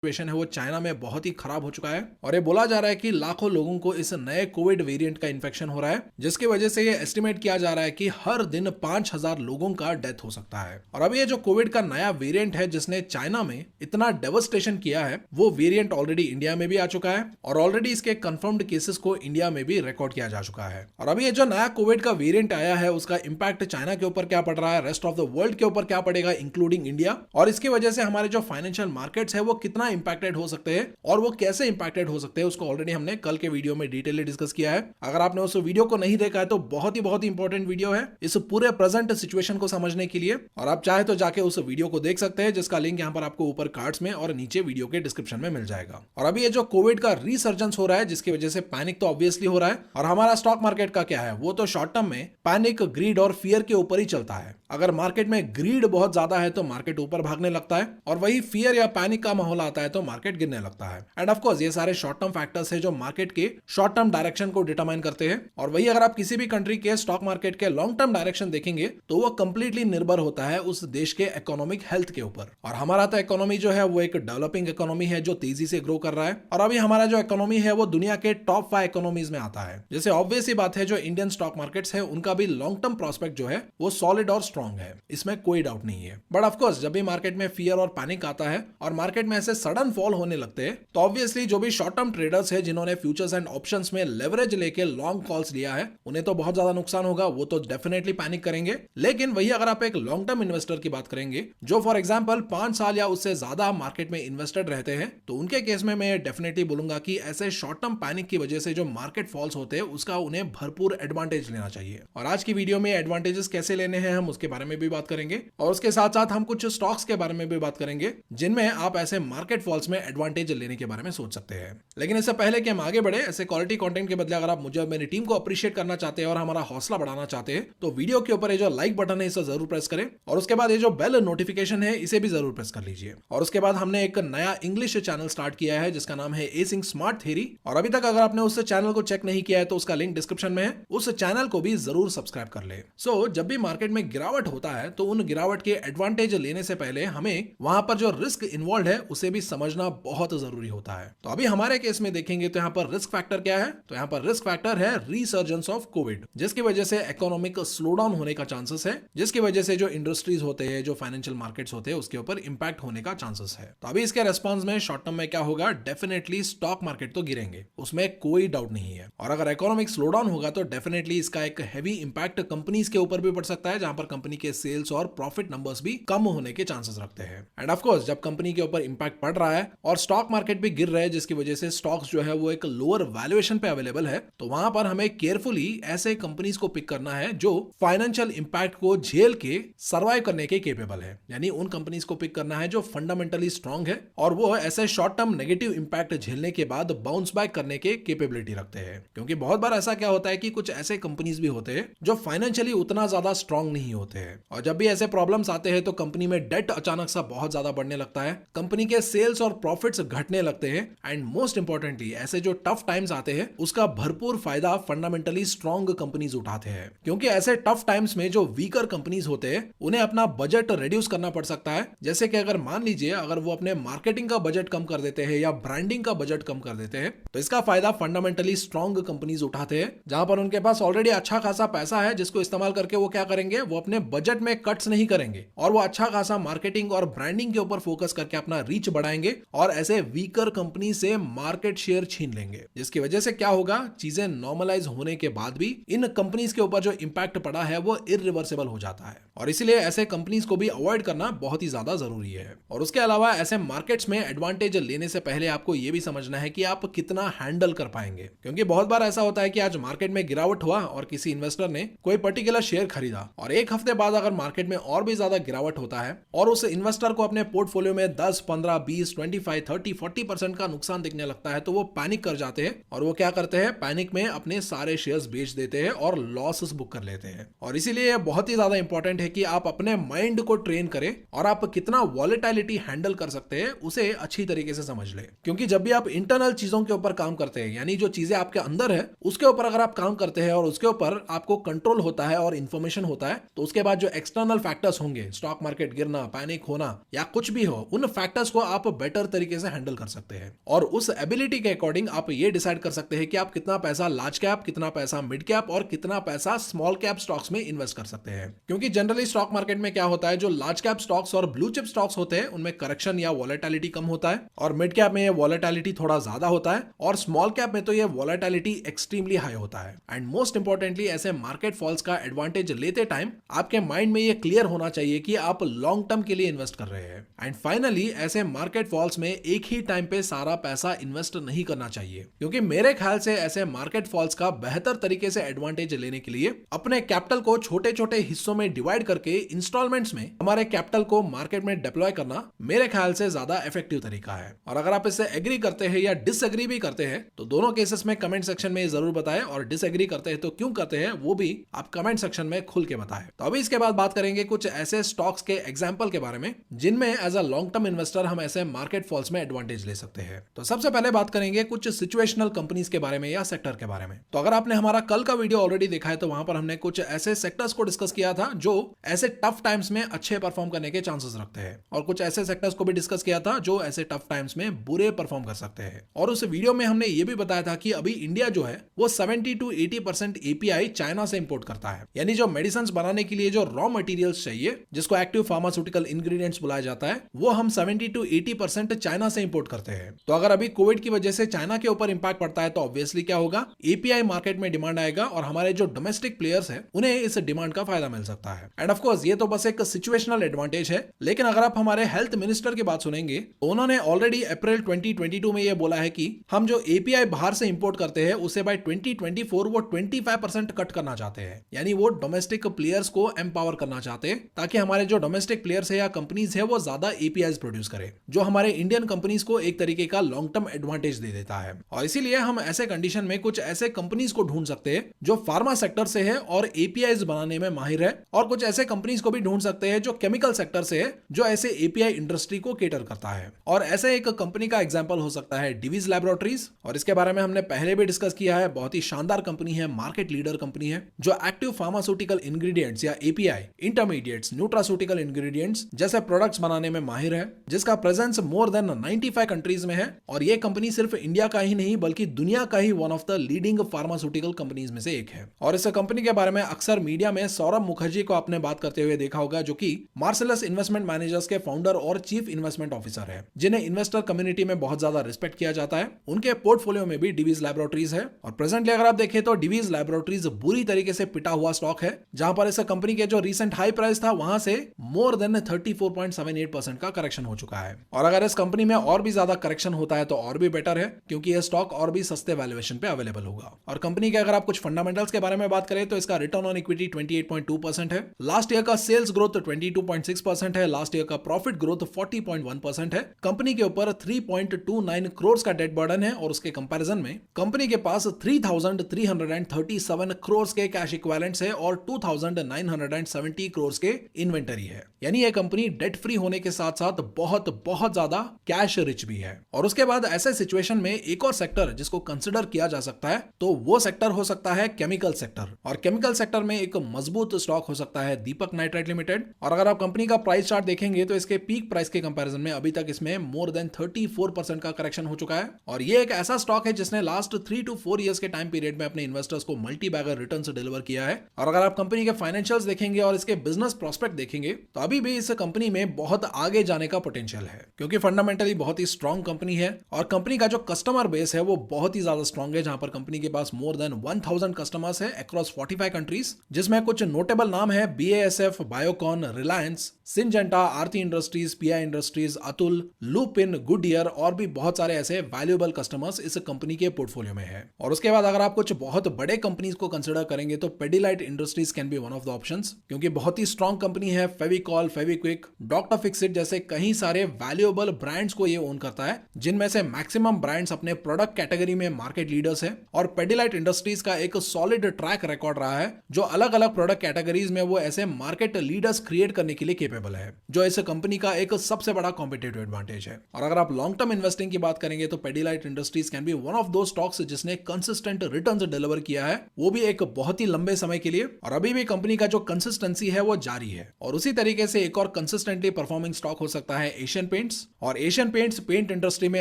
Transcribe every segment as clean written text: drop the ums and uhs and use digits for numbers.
Situation है वो China में बहुत ही खराब हो चुका है और ये बोला जा रहा है कि लाखों लोगों को इस नए कोविड वेरिएंट का इन्फेक्शन हो रहा है, जिसकी वजह से ये एस्टिमेट किया जा रहा है कि हर दिन 5,000 लोगों का डेथ हो सकता है। और अभी ये जो कोविड का नया वेरिएंट है जिसने चाइना में इतना डेवस्टेशन किया है, वो वेरिएंट ऑलरेडी इंडिया में भी आ चुका है और ऑलरेडी इसके कंफर्म्ड केसेस को इंडिया में भी रिकॉर्ड किया जा चुका है। और अभी ये जो नया कोविड का वेरिएंट आया है उसका इंपैक्ट चाइना के ऊपर क्या पड़ रहा है, रेस्ट ऑफ द वर्ल्ड के ऊपर क्या पड़ेगा इंक्लूडिंग इंडिया, और इसकी वजह से हमारे जो फाइनेंशियल मार्केट्स है वो कितना इंपैक्टेड हो सकते हैं और वो कैसे इंपैक्टेड हो सकते हैं उसको ऑलरेडी हमने कल के वीडियो में डिटेलली डिस्कस किया है। अगर आपने उस वीडियो को नहीं देखा है तो बहुत ही इंपॉर्टेंट वीडियो है इस पूरे प्रेजेंट सिचुएशन को समझने के लिए, और आप चाहे तो जाके उस वीडियो को देख सकते हैं जिसका लिंक यहाँ पर आपको ऊपर कार्ड्स में और नीचे वीडियो के डिस्क्रिप्शन में मिल जाएगा। और अभी ये जो कोविड का रिसर्जेंस हो रहा है जिसकी वजह से पैनिक तो ऑब्वियसली हो रहा है, और हमारा स्टॉक मार्केट का क्या है वो तो शॉर्ट टर्म में पैनिक, ग्रीड और फियर के ऊपर ही चलता है। अगर मार्केट में ग्रीड बहुत ज्यादा है तो मार्केट ऊपर भागने लगता है और वही फियर या पैनिक का माहौल आता है तो मार्केट गिरने लगता है। एंड ऑफ कोर्स ये सारे शॉर्ट टर्म फैक्टर्स है जो मार्केट के शॉर्ट टर्म डायरेक्शन को डिटरमाइन करते हैं, और वही अगर आप किसी भी कंट्री के स्टॉक मार्केट के लॉन्ग टर्म डायरेक्शन देखेंगे तो वो कंप्लीटली निर्भर होता है उस देश के इकोनॉमिक हेल्थ के ऊपर। और हमारा तो इकोनॉमी जो है वो एक डेवलपिंग इकोनॉमी है जो तेजी से ग्रो कर रहा है, और अभी हमारा जो इकोनॉमी है वो दुनिया के टॉप 5 इकोनॉमीज में आता है। जैसे ऑब्वियस ही बात है जो इंडियन स्टॉक मार्केट्स है उनका भी लॉन्ग टर्म प्रोस्पेक्ट जो है वो सॉलिड और स्ट्रॉन्ग है, इसमें कोई डाउट नहीं है। बट ऑफकोर्स जब भी मार्केट में फियर और पैनिक आता है और मार्केट में ऐसे सडन फॉल होने लगते हैं तो ऑब्वियसली जो भी शॉर्ट टर्म ट्रेडर्स है जिन्होंने फ्यूचर्स एंड ऑप्शंस में लेवरेज लेके लॉन्ग कॉल्स लिया है उन्हें तो बहुत ज्यादा नुकसान होगा, वो तो डेफिनेटली पैनिक करेंगे। लेकिन वही अगर आप एक लॉन्ग टर्म इन्वेस्टर की बात करेंगे जो फॉर एग्जांपल 5 साल या उससे ज्यादा मार्केट में इन्वेस्टेड रहते हैं तो उनके केस में मैं डेफिनेटली बोलूंगा कि ऐसे शॉर्ट टर्म पैनिक की वजह से जो मार्केट फॉल्स होते हैं उसका उन्हें भरपूर एडवांटेज लेना चाहिए। और आज की वीडियो में एडवांटेजेस कैसे लेने हैं हम उसके बारे में भी बात करेंगे, और उसके साथ साथ हम कुछ स्टॉक्स के बारे में भी बात करेंगे जिनमें आप ऐसे मार्केट फॉल्स में एडवांटेज लेने के बारे में सोच सकते हैं। लेकिन इससे पहले कि हम आगे बढ़े, ऐसे क्वालिटी कंटेंट के बदले अगर आप मुझे और मेरी टीम को अप्रिशिएट करना चाहते हैं और हमारा हौसला बढ़ाना चाहते हैं तो वीडियो के ऊपर ये जो लाइक बटन है इसे जरूर प्रेस करें, और उसके बाद ये जो बेल नोटिफिकेशन है इसे भी जरूर प्रेस कर लीजिए। और उसके बाद हमने एक नया इंग्लिश चैनल स्टार्ट किया है जिसका नाम है एसिंग स्मार्ट थ्योरी, और अभी तक अगर आपने उस चैनल को चेक नहीं किया है तो उसका लिंक डिस्क्रिप्शन में है, उस चैनल को भी जरूर सब्सक्राइब कर ले। सो जब भी मार्केट में गिरावट होता है तो उन गिरावट के एडवांटेज लेने से पहले हमें वहां पर जो रिस्क इन्वॉल्व है उसे भी समझना बहुत जरूरी होता है। तो अभी हमारे केस में देखेंगे तो यहाँ पर रिस्क फैक्टर क्या है, तो यहाँ पर रिस्क फैक्टर है रिसर्जेंस ऑफ कोविड, जिसकी वजह से इकोनॉमिक स्लो डाउन होने का चांसेस है, जिसकी वजह से जो इंडस्ट्रीज होते हैं, जो फाइनेंशियल मार्केट्स होते हैं उसके ऊपर इंपैक्ट होने का चांसेस है। तो अभी इसके रेस्पॉन्स में शॉर्ट टर्म में क्या होगा, डेफिनेटली स्टॉक मार्केट तो गिरेंगे, उसमें कोई डाउट नहीं है। और अगर इकोनॉमिक स्लो डाउन होगा तो डेफिनेटली इसका एक हैवी इंपैक्ट कंपनीज के ऊपर भी पड़ सकता है, जहां पर कंपनी के सेल्स और प्रॉफिट नंबर्स भी कम होने के चांसेस रखते हैं। एंड ऑफ कोर्स जब कंपनी के ऊपर इंपैक्ट पड़ रहा है और स्टॉक मार्केट भी गिर रहा है जिसकी वजह से स्टॉक्स जो है वो एक लोअर वैल्यूएशन पे अवेलेबल है, तो वहां पर हमें केयरफुली ऐसे कंपनीज को पिक करना है जो फाइनेंशियल इंपैक्ट को झेल के सर्वाइव करने के केपेबल है। यानी उन कंपनीज को पिक करना है जो फंडामेंटली स्ट्रांग है और वो ऐसे शॉर्ट टर्म नेगेटिव इंपैक्ट झेलने के बाद बाउंस बैक करने के केपेबिलिटी रखते हैं। क्योंकि बहुत बार ऐसा क्या होता है कि कुछ ऐसे कंपनीज भी होते हैं जो फाइनेंशियली उतना ज्यादा स्ट्रांग नहीं होते हैं, और जब भी ऐसे प्रॉब्लम्स आते हैं तो कंपनी में डेट अचानक सा बहुत ज्यादा बढ़ने लगता है, कंपनी के सेल्स और प्रॉफिट्स घटने लगते हैं, एंड मोस्ट इंपॉर्टेंटली ऐसे जो टफ टाइम्स आते हैं उसका भरपूर फायदा फंडामेंटली स्ट्रांग कंपनीज उठाते हैं। क्योंकि ऐसे टफ टाइम्स में जो वीकर कंपनीज होते हैं उन्हें अपना बजट रिड्यूस करना पड़ सकता है। जैसे कि अगर मान लीजिए अगर वो अपने मार्केटिंग का बजट कम कर देते हैं या ब्रांडिंग का बजट कम कर देते हैं तो इसका फायदा फंडामेंटली स्ट्रांग कंपनीज उठाते हैं, जहां पर उनके पास ऑलरेडी अच्छा खासा पैसा है जिसको इस्तेमाल करके वो क्या करेंगे, वो अपने बजट में कट्स नहीं करेंगे और वो अच्छा खासा मार्केटिंग और ब्रांडिंग के ऊपर फोकस करके अपना रीच बढ़ाएंगे और ऐसे वीकर कंपनी से मार्केट शेयर छीन लेंगे, जिसकी वजह से क्या होगा, चीजें नॉर्मलाइज होने के बाद भी इन कंपनीज के ऊपर जो इंपैक्ट पड़ा है वो इरिवर्सिबल हो जाता है, और इसीलिए ऐसे कंपनीज को भी अवॉइड करना बहुत ही ज्यादा जरूरी है। और उसके अलावा ऐसे मार्केट्स में एडवांटेज लेने से पहले आपको यह भी समझना है कि आप कितना हैंडल कर पाएंगे। क्योंकि बहुत बार ऐसा होता है कि आज मार्केट में गिरावट हुआ और किसी इन्वेस्टर ने कोई पर्टिकुलर शेयर खरीदा और एक हफ्ते बाद अगर मार्केट में और भी ज्यादा गिरावट होता है और उस इन्वेस्टर को अपने पोर्टफोलियो में 10, 15, 20, 25, 30, 40% का नुकसान दिखने लगता है तो वो पैनिक कर जाते हैं और वो क्या करते हैं, पैनिक में अपने सारे शेयर्स बेच देते हैं और लॉसेस बुक कर लेते हैं। और इसीलिए यह बहुत ही ज्यादा इंपॉर्टेंट है कि आप अपने माइंड को ट्रेन करें और आप कितना वॉलेटिलिटी हैंडल कर सकते हैं उसे अच्छी तरीके से समझ ले। क्योंकि जब भी आप इंटरनल चीजों के ऊपर काम करते हैं, यानी जो चीजें आपके अंदर है उसके ऊपर अगर आप काम करते हैं और उसके ऊपर आपको कंट्रोल होता है और इंफॉर्मेशन होता है, तो उसके बाद जो एक्सटर्नल फैक्टर्स होंगे, स्टॉक मार्केट गिरना, पैनिक होना या कुछ भी हो, उन फैक्टर्स को आप बेटर तरीके से हैंडल कर सकते हैं। और उस एबिलिटी के अकॉर्डिंग आप ये डिसाइड कर सकते हैं कि आप कितना पैसा लार्ज कैप, कितना पैसा मिड कैप और कितना पैसा स्मॉल कैप स्टॉक्स में इन्वेस्ट कर सकते हैं। क्योंकि जनरली स्टॉक मार्केट में क्या होता है, जो लार्ज कैप स्टॉक्स और ब्लू चिप स्टॉक्स होते हैं उनमें करेक्शन या वॉलेटिलिटी कम होता है, और मिड कैप में ये वॉलेटिलिटी थोड़ा ज्यादा होता है, और स्मॉल कैप में तो ये वॉलेटिलिटी एक्सट्रीमली हाई होता है। एंड मोस्ट इंपॉर्टेंटली ऐसे मार्केट फॉल्स का एडवांटेज लेते टाइम आपके माइंड में ये क्लियर होना चाहिए कि आप लॉन्ग टर्म के लिए इन्वेस्ट कर रहे हैं। एंड फाइनली ऐसे मार्केट फॉल्स में एक ही टाइम पे सारा पैसा इन्वेस्ट नहीं करना चाहिए, क्योंकि मेरे ख्याल से ऐसे मार्केट फॉल्स का बेहतर तरीके से एडवांटेज लेने के लिए अपने कैपिटल को छोटे छोटे हिस्सों में डिवाइड करके इंस्टॉलमेंट्स में हमारे कैपिटल को मार्केट में डिप्लॉय करना मेरे ख्याल से ज्यादा इफेक्टिव तरीका है। और अगर आप इससे एग्री करते हैं या डिसएग्री भी करते हैं तो दोनों केसेस में कमेंट सेक्शन में जरूर बताएं, और डिसएग्री करते हैं तो क्यों करते हैं वो भी आप कमेंट सेक्शन में खुल के बताएं। तो अभी इसके बाद बात करेंगे कुछ ऐसे स्टॉक्स के एग्जांपल के बारे में जिनमें as a long term investor हम ऐसे मार्केट फॉल्स में एडवांटेज ले सकते हैं। तो सबसे पहले बात करेंगे कुछ सिचुएशनल कंपनीज के बारे में या सेक्टर के बारे में। तो अगर आपने हमारा कल का वीडियो ऑलरेडी देखा है तो वहां पर हमने कुछ ऐसे सेक्टर्स को डिस्कस किया था जो ऐसे टफ टाइम्स में अच्छे परफॉर्म करने के चांसेस रखते हैं, और कुछ ऐसे सेक्टर्स को भी डिस्कस किया था जो ऐसे टफ टाइम्स में बुरे परफॉर्म कर सकते हैं। और उस वीडियो में हमने ये भी बताया था कि अभी इंडिया जो है वो 70 to 80% एपीआई चाइना से इंपोर्ट करता है, यानी जो मेडिसिन बनाने के लिए जो रॉ मटेरियल्स चाहिए जिसको एक्टिव फार्मास्यूटिकल इंग्रेडिएंट्स बुलाया जाता है वो हम 70 to 80% चाइना से इंपोर्ट करते हैं। तो अगर अभी कोविड की वजह से चाइना के ऊपर इंपैक्ट पड़ता है तो ऑब्वियसली क्या होगा, एपीआई मार्केट में डिमांड आएगा और हमारे जो डोमेस्टिक प्लेयर्स हैं उन्हें इस डिमांड का फायदा मिल सकता है। एंड ऑफ कोर्स ये तो बस एक सिचुएशनल एडवांटेज है, लेकिन अगर आप हमारे हेल्थ मिनिस्टर की बात सुनेंगे तो उन्होंने ऑलरेडी अप्रैल 2022 में ये बोला है कि हम जो एपीआई बाहर से इंपोर्ट करते हैं उसे बाय 2024 वो 25% कट करना चाहते हैं, यानी वो डोमेस्टिक प्लेयर्स को एम्पावर करना चाहते हैं ताकि हमारे जो डोमेस्टिक प्लेयर्स है या कंपनीज है वो ज्यादा एपीआई प्रोड्यूस करे, जो हमारे इंडियन कंपनीज को एक तरीके का लॉन्ग टर्म एडवांटेज दे देता है। और इसीलिए हम ऐसे कंडीशन में कुछ ऐसे कंपनीज को ढूंढ सकते हैं जो फार्मा सेक्टर से है और एपीआई बनाने में माहिर है, और कुछ ऐसे कंपनीज को भी ढूंढ सकते हैं जो केमिकल सेक्टर से है जो ऐसे एपीआई इंडस्ट्री को केटर करता है। और ऐसे एक कंपनी का एग्जांपल हो सकता है डिवीज लैबोरेटरीज, और इसके बारे में हमने पहले भी डिस्कस किया है। बहुत ही शानदार कंपनी है, मार्केट लीडर कंपनी है जो एक्टिव फार्मास्यूटिकल इंग्रेडिएंट्स या एपीआई, इंटरमीडिएट्स, न्यूट्रास्यूटिकल इंग्रेडिएंट्स जैसे प्रोडक्ट्स बनाने में माहिर है, जिसका प्रेजेंस मोर देन 95 कंट्रीज में है। और ये कंपनी सिर्फ इंडिया का ही नहीं बल्कि दुनिया का ही one of the leading pharmaceutical companies में से एक है। और इस कंपनी के बारे में अक्सर मीडिया में सौरभ मुखर्जी को आपने बात करते हुए देखा होगा, जो कि मार्सेलस इन्वेस्टमेंट मैनेजर्स के फाउंडर और चीफ इन्वेस्टमेंट ऑफिसर है, जिन्हें इन्वेस्टर कम्युनिटी में बहुत ज्यादा रिस्पेक्ट किया जाता है। उनके पोर्टफोलियो में भी डिवीज लैबोरेटरीज है, और प्रेजेंटली अगर आप देखें तो डिवीज लैबोरेटरीज बुरी तरीके से पिटा हुआ स्टॉक है, जहां पर इस कंपनी के जो रिसेंट हाई प्राइस था वहां से मोर देन 34.78% का करेक्शन हो चुका है। और अगर इस कंपनी में और भी ज्यादा करेक्शन होता है तो और भी बेटर है, क्योंकि यह स्टॉक और भी सस्ते वैल्यूएशन पे अवेलेबल होगा। और कंपनी के अगर आप कुछ फंडामेंटल्स के बारे में बात करें तो इसका रिटर्न ऑन इक्विटी 28.2% है, लास्ट ईयर का सेल्स ग्रोथ 22.6% है, लास्ट ईयर का प्रॉफिट ग्रोथ 40.1% है। कंपनी के ऊपर 3.29 करोड़ का डेट बर्डन है, और उसके कंपैरिजन में कंपनी के पास 3,337 करोड़ के कैश इक्विवेलेंट्स है और 2,970 करोड़ के इन्वेंटरी है, यानी यह कंपनी डेट फ्री होने के साथ साथ बहुत बहुत ज्यादा कैश रिच भी है। और उसके बाद ऐसे सिचुएशन में एक और सेक्टर जिसको कंसिडर किया जा सकता है तो वो सेक्टर हो सकता है केमिकल सेक्टर, और केमिकल सेक्टर में एक मजबूत स्टॉक हो सकता है दीपक नाइट्राइट लिमिटेड। और अगर आप कंपनी का प्राइस चार्ट देखेंगे तो इसके पीक प्राइस के कंपैरिजन में अभी तक इसमें मोर देन 34% का करेक्शन हो चुका है, और ये एक ऐसा स्टॉक है जिसने लास्ट 3 to 4 इयर्स के टाइम पीरियड में अपने इन्वेस्टर्स को मल्टी बैगर रिटर्न्स डिलीवर किया है। और अगर आप कंपनी के फाइनेंशियल्स देखेंगे और इसके बिजनेस प्रोस्पेक्ट देखेंगे तो अभी भी इस कंपनी में बहुत आगे जाने का पोटेंशियल है, क्योंकि फंडामेंटली बहुत ही स्ट्रॉन्ग कंपनी है, और कंपनी का जो कस्टमर बेस है वो बहुत ही ज्यादा स्ट्रॉन्ग है, जहां पर कंपनी के पास मोर देन 1000 कस्टमर्स है अक्रॉस 45 कंट्रीज, जिसमें कुछ नोटेबल नाम है BASF, Biocon, Reliance, Syngenta, Aarti industries, PI industries, Atul, Lupin, Goodyear और भी बहुत सारे ऐसे वैल्यूएबल कस्टमर्स इस कंपनी के पोर्टफोलियो में है। और उसके बाद अगर आप कुछ बहुत बड़े कंपनीज को कंसिडर करेंगे तो Pidilite industries can be one of the options, क्योंकि बहुत ही स्ट्रॉन्ग कंपनी है। फेविकॉल, फेविक्विक, डॉक्टर फिक्सिट जैसे कई सारे वैल्यूएबल ब्रांड्स को ये ओन करता है, जिनमें से मैक्सिमम ब्रांड्स अपने प्रोडक्ट कैटेगरी में मार्केट लीडर्स है। और पेडिलाइट इंडस्ट्रीज का एक सॉलिड ट्रैक रिकॉर्ड रहा है, जो अलग अलग प्रोडक्ट कैटेगरीज में वो ऐसे मार्केट लीडर्स क्रिएट करने के लिए केपेबल है, जो इस कंपनी का एक सबसे बड़ा कॉम्पिटिटिव एडवांटेज है। और अगर आप लॉन्ग टर्म इन्वेस्टिंग की बात करेंगे तो Pidilite industries can be one of दो स्टॉक्स जिसने कंसिस्टेंट रिटर्न्स डिलीवर किया है, वो भी एक बहुत ही लंबे समय के लिए। और अभी भी कंपनी का जो कंसिस्टेंसी है वो जारी है। और उसी तरीके से एक और कंसिस्टेंटली परफॉर्मिंग स्टॉक हो सकता है एशियन पेंट्स, पेंट्स, और एशियन पेंट्स पेंट इंडस्ट्री में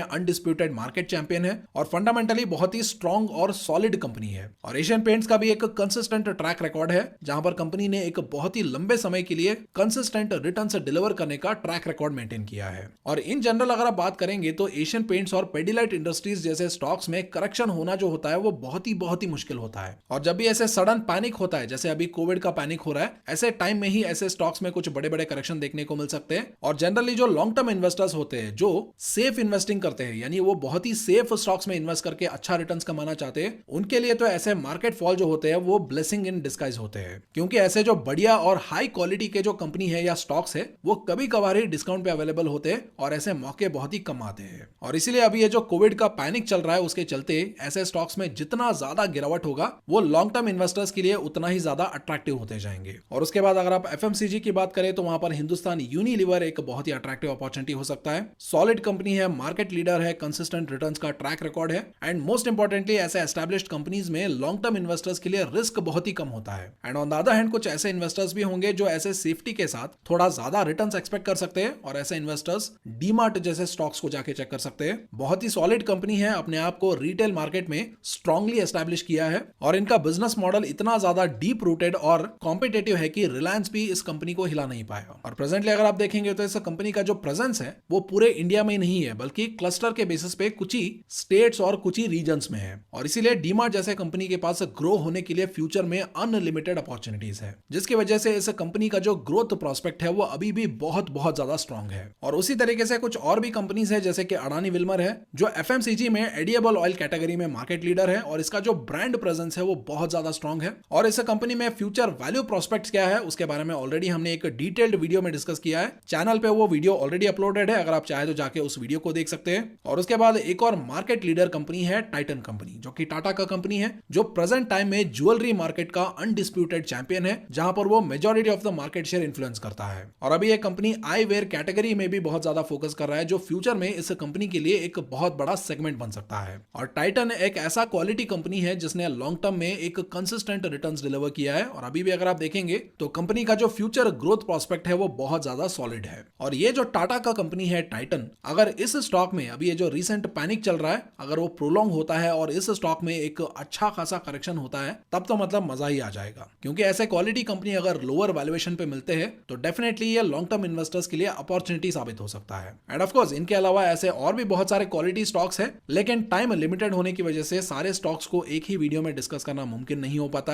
अनडिस्प्यूटेड मार्केट चैंपियन है और फंडामेंटली बहुत ही स्ट्रॉन्ग और सॉलिड कंपनी है। और एशियन पेंट्स का भी एक कंसिस्टेंट ट्रैक रिकॉर्ड है, जहां पर कंपनी ने एक बहुत ही लंबे समय के लिए कंसिस्टेंट रिटर्न्स डिलीवर करने का ट्रैक रिकॉर्ड मेंटेन किया है। और इन जनरल अगर आप बात करेंगे तो एशियन पेंट्स और पेडिलाइट इंडस्ट्रीज जैसे स्टॉक्स में करेक्शन होना जो होता है वो बहुत ही मुश्किल होता है। और जब भी ऐसे सडन पैनिक होता है, जैसे अभी कोविड का पैनिक हो रहा है, ऐसे टाइम में ही ऐसे स्टॉक्स में कुछ बड़े बड़े करेक्शन देखने को मिल सकते हैं। और जनरली जो लॉन्ग टर्म इन्वेस्टर्स होते हैं, जो सेफ इन्वेस्टिंग करते हैं, यानी वो बहुत ही सेफ स्टॉक्स में इन्वेस्ट करके अच्छा रिटर्न्स कमाना चाहते हैं, उनके लिए तो ऐसे मार्केट फॉल जो होते हैं वो ब्लेसिंग इन डिस्गाइज होते हैं। क्योंकि ऐसे जो बढ़िया और हाई क्वालिटी के जो कंपनी है या स्टॉक्स है वो कभी कभार ही डिस्काउंट पे अवेलेबल होते हैं और ऐसे मौके बहुत ही कम आते हैं। और इसीलिए अभी ये जो कोविड का पैनिक चल रहा है उसके चलते ऐसे स्टॉक्स में जितना ज्यादा गिरावट होगा वो लॉन्ग टर्म इन्वेस्टर्स के लिए उतना ही ज्यादा अट्रैक्टिव होते जाएंगे। और उसके बाद अगर आप एफएमसीजी की बात करें तो वहां पर हिंदुस्तान यूनिलीवर एक बहुत ही अट्रैक्टिव अपॉर्चुनिटी हो सकता है। सॉलिड कंपनी है, मार्केट लीडर है, कंसिस्टेंट रिटर्न्स का ट्रैक रिकॉर्ड है, एंड मोस्ट इंपॉर्टेंटली ऐसे एस्टैब्लिश्ड कंपनीज में लॉन्ग टर्म इन्वेस्टर्स के लिए रिस्क बहुत ही कम होता है। And on the other hand कुछ ऐसे इन्वेस्टर्स भी होंगे जो ऐसे सेफ्टी के साथ थोड़ा ज्यादा रिटर्न्स एक्सपेक्ट कर सकते हैं, और ऐसे इन्वेस्टर्स डीमार्ट जैसे स्टॉक्स को जाके चेक कर सकते हैं। बहुत ही सॉलिड कंपनी है, अपने आप को रिटेल मार्केट में स्ट्रांगली एस्टैब्लिश किया है, और इनका बिजनेस मॉडल इतना ज्यादा डीप रूटेड और कॉम्पिटेटिव है कि रिलायंस भी इस कंपनी को हिला नहीं पाएगा। और प्रेजेंटली अगर आप देखेंगे तो इस कंपनी का जो प्रेजेंस है वो पूरे इंडिया में नहीं है, बल्कि क्लस्टर के बेसिस पे कुछ ही स्टेट्स और कुछ ही रीजन्स में है। और इसीलिए डीमार्ट जैसे कंपनी के पास ग्रो होने के लिए फ्यूचर में अनलिमिटेड अपॉर्चुनिटीज है, जिसकी वजह से इस कंपनी का जो ग्रोथ प्रोस्पेक्ट है वो अभी भी बहुत ज्यादा स्ट्रॉन्ग है। और उसी तरीके से कुछ और भी कंपनीज है, जैसे कि अडानी विल्मर है, जो एफएमसीजी में एडिएबल ऑयल कैटेगरी में मार्केट लीडर है, और इसका जो ब्रांड प्रेजेंस है वो बहुत ज्यादा स्ट्रॉन्ग है। और इस कंपनी में फ्यूचर वैल्यू प्रोस्पेक्ट्स क्या है उसके बारे में ऑलरेडी हमने एक डिटेल्ड वीडियो में डिस्कस किया है। चैनल पे वो वीडियो ऑलरेडी अपलोडेड है, अगर आप चाहे तो जाके उस वीडियो को देख सकते हैं। और उसके बाद एक और मार्केट लीडर कंपनी है टाइटन कंपनी, जो कि टाटा का कंपनी है, जो प्रेजेंट टाइम में ज्वेलरी मार्केट का अनडिस्प्यूटेड चैंपियन है, जहां पर वो majority of the market share influence करता है। और अभी ये कंपनी आई वेयर कैटेगरी में भी बहुत ज्यादा फोकस कर रहा है, जो फ्यूचर में इस कंपनी के लिए एक बहुत बड़ा सेगमेंट बन सकता है। और टाइटन एक ऐसा क्वालिटी कंपनी है जिसने लॉन्ग टर्म में एक कंसिस्टेंट रिटर्न्स डिलीवर किया है, और अभी भी अगर आप देखेंगे तो कंपनी का जो फ्यूचर ग्रोथ प्रोस्पेक्ट है वो बहुत ज्यादा सॉलिड है। और ये जो टाटा का कंपनी है टाइटन, अगर इस स्टॉक में अभी ये जो रिसेंट पैनिक चल रहा है अगर वो प्रोलॉन्ग होता है और इस स्टॉक में एक अच्छा खासा करेक्शन होता है, तब तो मतलब मजा ही आ जाएगा। क्योंकि ऐसे क्वालिटी कंपनी अगर लोअर वैल्यूएशन पे मिलते हैं तो डेफिनेटली ये लॉन्ग टर्म इन्वेस्टर्स के लिए अपॉर्चुनिटी साबित हो सकता है। एंड ऑफ कोर्स इनके अलावा ऐसे और भी बहुत सारे क्वालिटी स्टॉक्स है, लेकिन टाइम लिमिटेड होने की वजह से सारे स्टॉक्स को एक ही वीडियो में डिस्कस करना मुमकिन नहीं हो पाता है।